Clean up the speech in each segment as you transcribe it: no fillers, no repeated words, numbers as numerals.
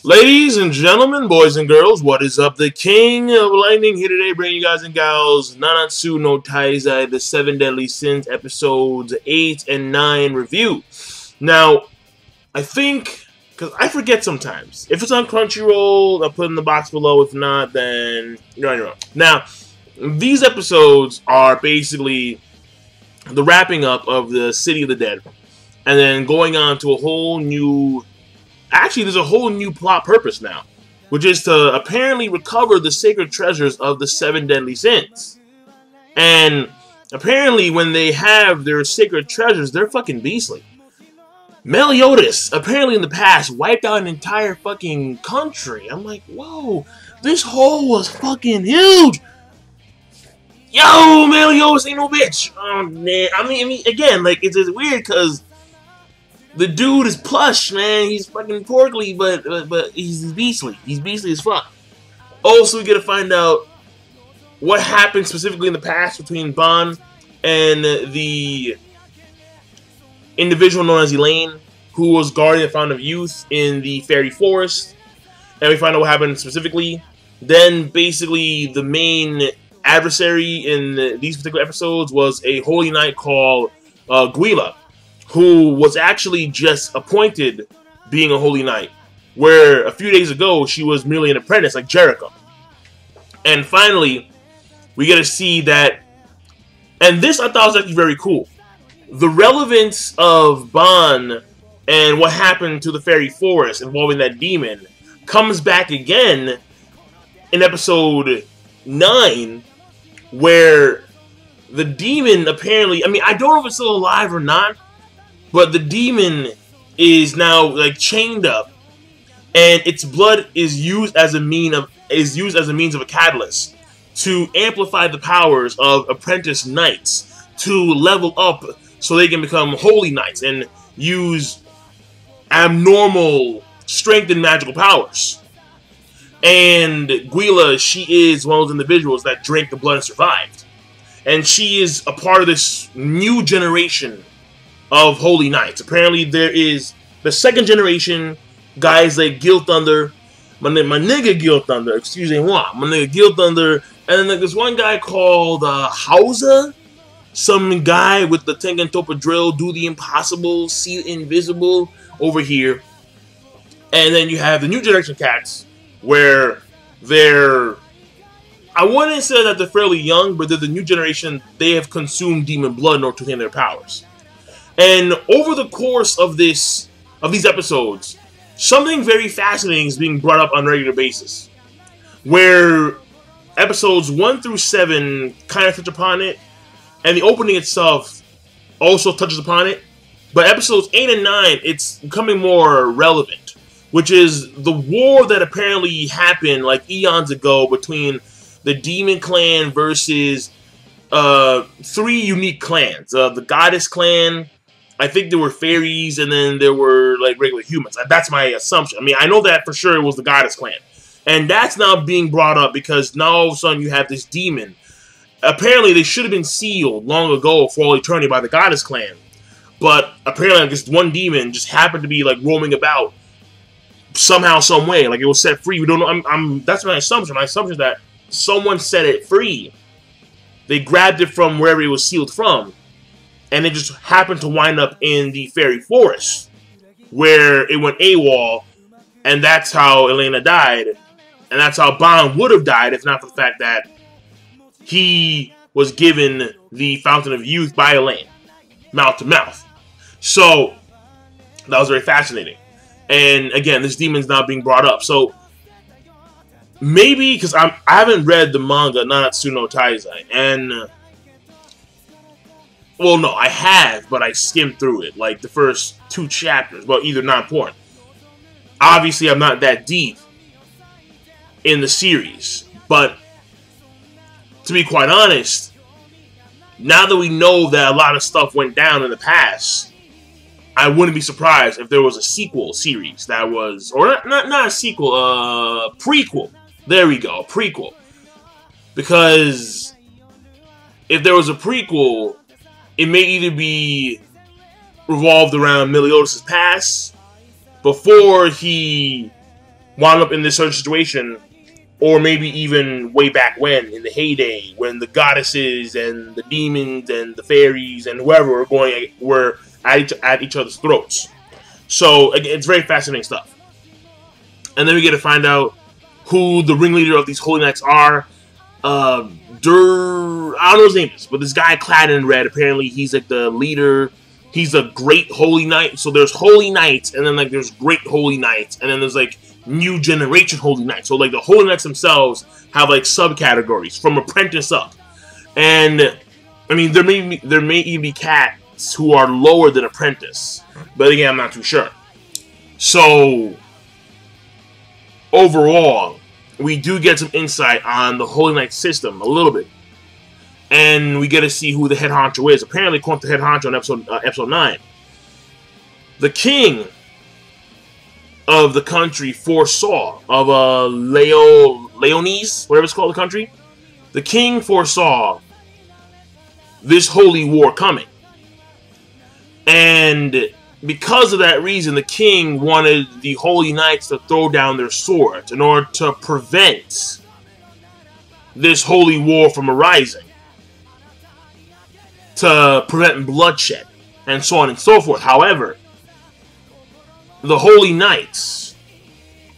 Ladies and gentlemen, boys and girls, what is up? The King of Lightning here today, bringing you guys and gals Nanatsu no Taizai, the 7 Deadly Sins, episodes 8 and 9 review. Now, I think, because I forget sometimes, if it's on Crunchyroll, I'll put it in the box below. If not, then you're on your own. Now, these episodes are basically the wrapping up of the City of the Dead, and then going on to a whole new... Actually, there's a whole new plot purpose now, which is to apparently recover the sacred treasures of the 7 Deadly Sins. And apparently, when they have their sacred treasures, they're fucking beastly. Meliodas, apparently in the past, wiped out an entire fucking country. I'm like, whoa, this hole was fucking huge. Yo, Meliodas ain't no bitch. Oh, man. I mean, again, like, it's weird because the dude is plush, man. He's fucking portly, but he's beastly. He's beastly as fuck. Also, we get to find out what happened specifically in the past between Ban and the individual known as Elaine, who was guarding the Fountain of Youth in the Fairy Forest. And we find out what happened specifically. Then, basically, the main adversary in these particular episodes was a holy knight called Guila, who was actually just appointed being a holy knight, where a few days ago she was merely an apprentice like Jericho. And finally, we get to see that, and this I thought was actually very cool, the relevance of Ban and what happened to the Fairy Forest involving that demon comes back again in episode 9, where the demon apparently, I mean, I don't know if it's still alive or not, but the demon is now like chained up, and its blood is used as a means of a catalyst to amplify the powers of apprentice knights to level up so they can become holy knights and use abnormal strength and magical powers. And Guila, she is one of those individuals that drank the blood and survived, and she is a part of this new generation of holy knights. Apparently there is the second generation, guys like Gil Thunder, my nigga Gil Thunder, excuse me, my nigga Gil Thunder, and then like, there's one guy called Hausa, some guy with the Tengen Toppa drill, do the impossible, see the invisible over here. And then you have the new generation cats, where they're, I wouldn't say that they're fairly young, but they're the new generation. They have consumed demon blood in order to attain their powers. And over the course of these episodes, something very fascinating is being brought up on a regular basis, where episodes 1 through 7 kind of touch upon it, and the opening itself also touches upon it, but episodes 8 and 9, it's becoming more relevant, which is the war that apparently happened like eons ago between the Demon Clan versus 3 unique clans. The Goddess Clan, I think there were fairies, and then there were like regular humans. That's my assumption. I mean, I know that for sure it was the Goddess Clan. And that's now being brought up because now all of a sudden you have this demon. Apparently they should have been sealed long ago for all eternity by the Goddess Clan. But apparently like, this one demon just happened to be like roaming about somehow, some way. Like it was set free. We don't know. That's my assumption. My assumption is that someone set it free. They grabbed it from wherever it was sealed from, and it just happened to wind up in the Fairy Forest, where it went AWOL, and that's how Elena died, and that's how Ban would have died if not for the fact that he was given the Fountain of Youth by Elaine, mouth to mouth. So, that was very fascinating. And again, this demon's now being brought up. So, maybe, because I haven't read the manga Nanatsu no Taizai, and well, no, I have, but I skimmed through it, like the first 2 chapters. Well, either not important. Obviously, I'm not that deep in the series, but to be quite honest, now that we know that a lot of stuff went down in the past, I wouldn't be surprised if there was a sequel series that was, or not a sequel, prequel. There we go, a prequel. Because if there was a prequel, it may either be revolved around Meliodas' past, before he wound up in this certain situation, or maybe even way back when, in the heyday, when the goddesses and the demons and the fairies and whoever were at each other's throats. So again, it's very fascinating stuff. And then we get to find out who the ringleader of these holy knights are. I don't know his name is, but this guy clad in red, apparently he's like the leader. He's a great holy knight. So there's holy knights, and then like there's great holy knights, and then there's like new generation holy knights. So like the holy knights themselves have like subcategories from apprentice up. And I mean there may even be cats who are lower than apprentice, but again I'm not too sure. So overall, we do get some insight on the Holy Knight system, a little bit. And we get to see who the head honcho is. Apparently, according to the head honcho in episode 9, the king of the country foresaw, of Leonese, whatever it's called, the country, the king foresaw this holy war coming. And because of that reason, the king wanted the holy knights to throw down their swords in order to prevent this holy war from arising, to prevent bloodshed, and so on and so forth. However, the holy knights,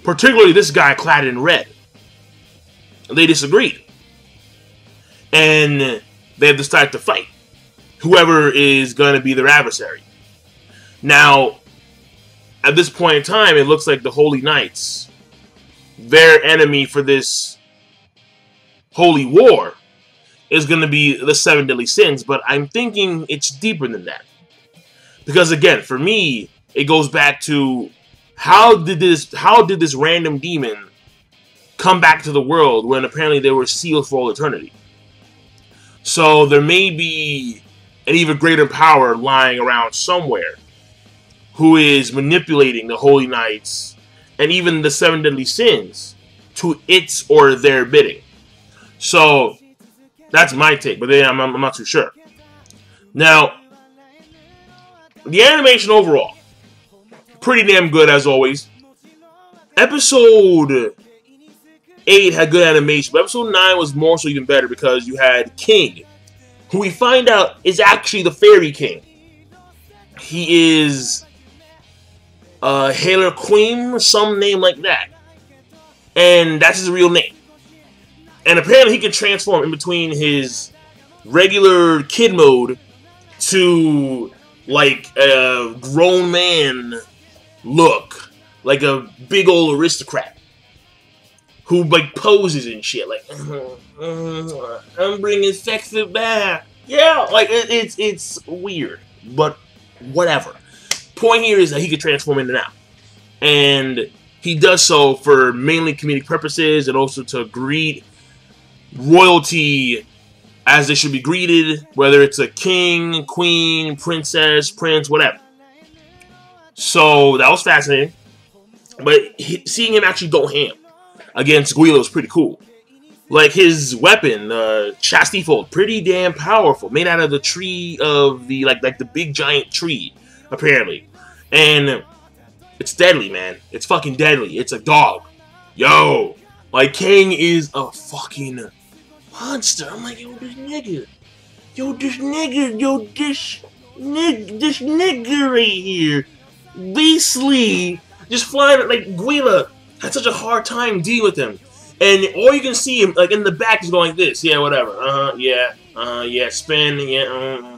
particularly this guy clad in red, they disagreed. And they have decided to fight whoever is going to be their adversary. Now, at this point in time, it looks like the Holy Knights, their enemy for this holy war, is going to be the 7 deadly sins, but I'm thinking it's deeper than that. Because again, for me, it goes back to how did this random demon come back to the world when apparently they were sealed for all eternity? So there may be an even greater power lying around somewhere who is manipulating the Holy Knights and even the 7 deadly sins to its or their bidding. So that's my take, but then I'm not too sure. Now, the animation overall, pretty damn good as always. Episode 8 had good animation, but episode 9 was more so even better because you had King, who we find out is actually the Fairy King. He is Haler Queen, some name like that. And that's his real name. And apparently he can transform in between his regular kid mode to like a grown man look. Like a big old aristocrat. Who like poses and shit. Like, I'm bringing sexy back. Yeah, like it's weird. But whatever. Point here is that he can transform in and out. And he does so for mainly comedic purposes and also to greet royalty as they should be greeted, whether it's a king, queen, princess, prince, whatever. So that was fascinating. But seeing him actually go ham against Guila was pretty cool. Like his weapon, Chastity Fold, pretty damn powerful. Made out of the tree of the like the big giant tree, apparently. And it's deadly, man. It's fucking deadly. It's a dog. Yo. Like, King is a fucking monster. I'm like, yo, this nigga. Yo, this nigga. Yo, this nigga right here. Beastly. Just flying, like, Guila had such a hard time dealing with him. And all you can see him, like, in the back is going like this. Yeah, whatever. Yeah, spin. Yeah,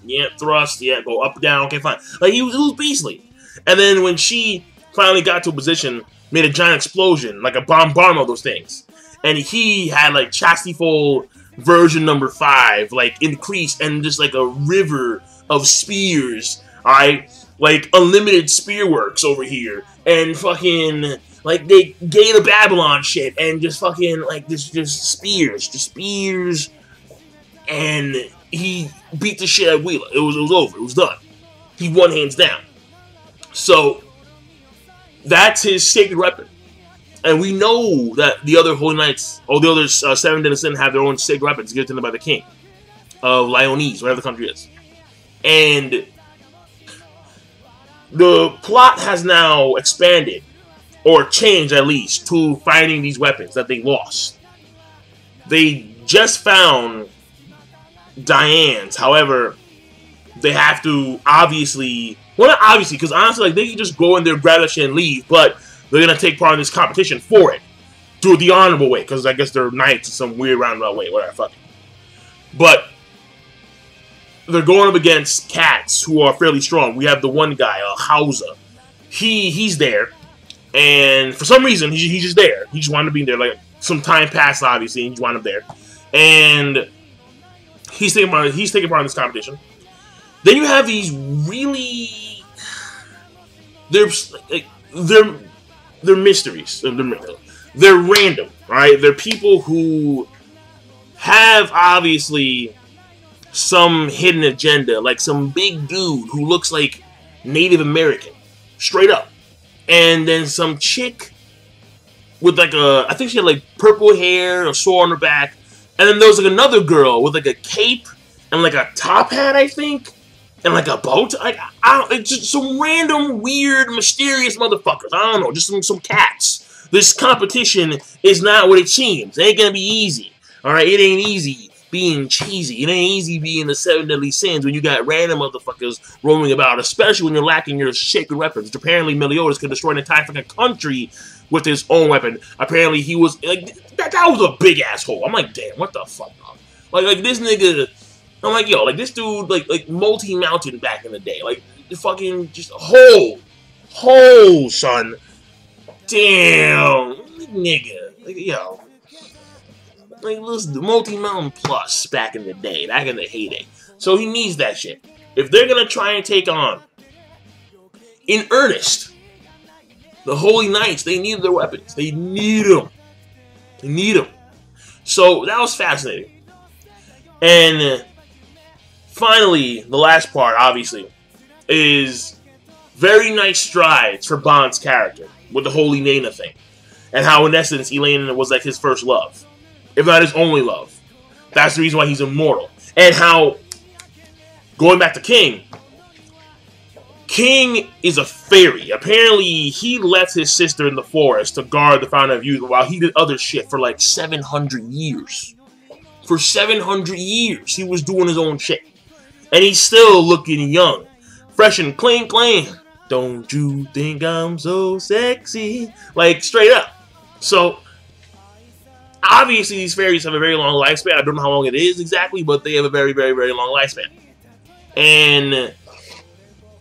yeah, thrust. Yeah, go up, down. Okay, fine. Like, he was beastly. And then when she finally got to a position, made a giant explosion, like a bombardment of those things. And he had, like, Chastity Fold version number 5, like, increased, and just, like, a river of spears, alright? Like, unlimited spearworks over here. And fucking, like, they Gate of Babylon shit, and just fucking, like, just spears. And he beat the shit out of Wheeler. It was over. It was done. He won hands down. So, that's his sacred weapon. And we know that the other Holy Knights, or the other 7 Deadly Sins have their own sacred weapons given to them by the king of Lyonese, whatever the country is. And the plot has now expanded or change at least, to finding these weapons that they lost. They just found Diane's, however, they have to obviously, well, not obviously, because honestly, like, they can just go in there, grab that shit, and leave, but they're gonna take part in this competition for it. Do it the honorable way, because I guess they're knights in some weird roundabout way, whatever, fuck it. But they're going up against cats who are fairly strong. We have the one guy, Hausa. He's there, and for some reason, he's just there. He just wanted to be there. Like, some time passed, obviously, and he just wound up there. And he's taking part in this competition. Then you have these really, they're mysteries. They're random, right? They're people who have obviously some hidden agenda, like some big dude who looks like Native American, straight up, and then some chick with like I think she had like purple hair, a sword on her back, and then there was like another girl with like a cape and like a top hat, I think. And like a boat, it's just some random, weird, mysterious motherfuckers. I don't know, just some cats. This competition is not what it seems. It ain't gonna be easy. Alright, it ain't easy being cheesy. It ain't easy being the 7 deadly sins when you got random motherfuckers roaming about, especially when you're lacking your sacred weapons. Apparently, Meliodas could destroy an entire fucking country with his own weapon. Apparently, he was like that was a big asshole. I'm like, damn, what the fuck, dog? Like this nigga. I'm like, yo, like, this dude, like multi-mountain back in the day. Like, fucking just whole, son. Damn, nigga. Like, yo. Like, this multi-mountain plus back in the day, back in the heyday. So he needs that shit. If they're gonna try and take on, in earnest, the Holy Knights, they need their weapons. They need them. They need them. So, that was fascinating. And finally, the last part, obviously, is very nice strides for Bond's character with the Holy Nana thing. And how, in essence, Elena was like his first love. If not his only love. That's the reason why he's immortal. And how, going back to King, King is a fairy. Apparently, he left his sister in the forest to guard the Fountain of Youth while he did other shit for like 700 years. For 700 years, he was doing his own shit. And he's still looking young. Fresh and clean. Don't you think I'm so sexy? Like, straight up. So, obviously, these fairies have a very long lifespan. I don't know how long it is exactly, but they have a very, very, very long lifespan. And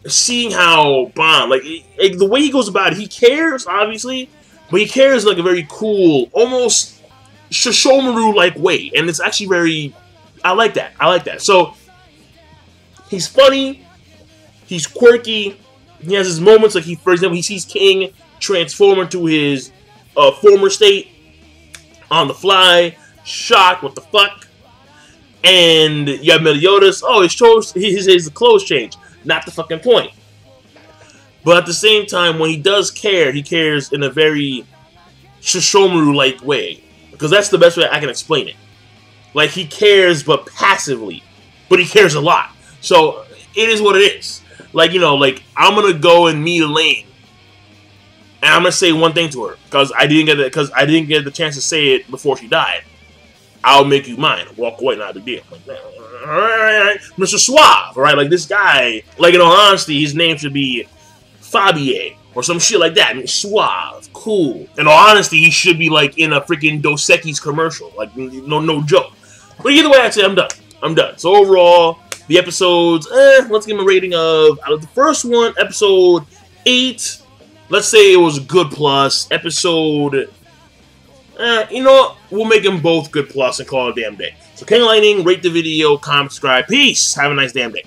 seeing how Bond, like the way he goes about it, he cares, obviously, but he cares like a very cool, almost Shishomaru-like way. And it's actually very, I like that. So, he's funny, he's quirky, he has his moments, like for example, he sees King transform into his former state on the fly, shocked, what the fuck, and you have Meliodas, oh, his clothes change, not the fucking point. But at the same time, when he does care, he cares in a very Shishomaru-like way, because that's the best way I can explain it. Like, he cares, but passively, but he cares a lot. So, it is what it is. Like, you know, like, I'm gonna go and meet Elaine. And I'm gonna say one thing to her. Because I didn't get the chance to say it before she died. I'll make you mine. Walk away, not a big deal. Like, alright, Mr. Suave, right? Like, this guy, like, in all honesty, his name should be Fabie. Or some shit like that. I mean, suave, cool. In all honesty, he should be, like, in a freaking Dos Equis commercial. Like, no joke. But either way, I'd say I'm done. So, overall, the episodes, let's give him a rating of, out of the first one, episode 8, let's say it was a good plus. Episode, you know what? We'll make them both good plus and call it a damn day. So, King Lightning, rate the video, comment, subscribe. Peace! Have a nice damn day.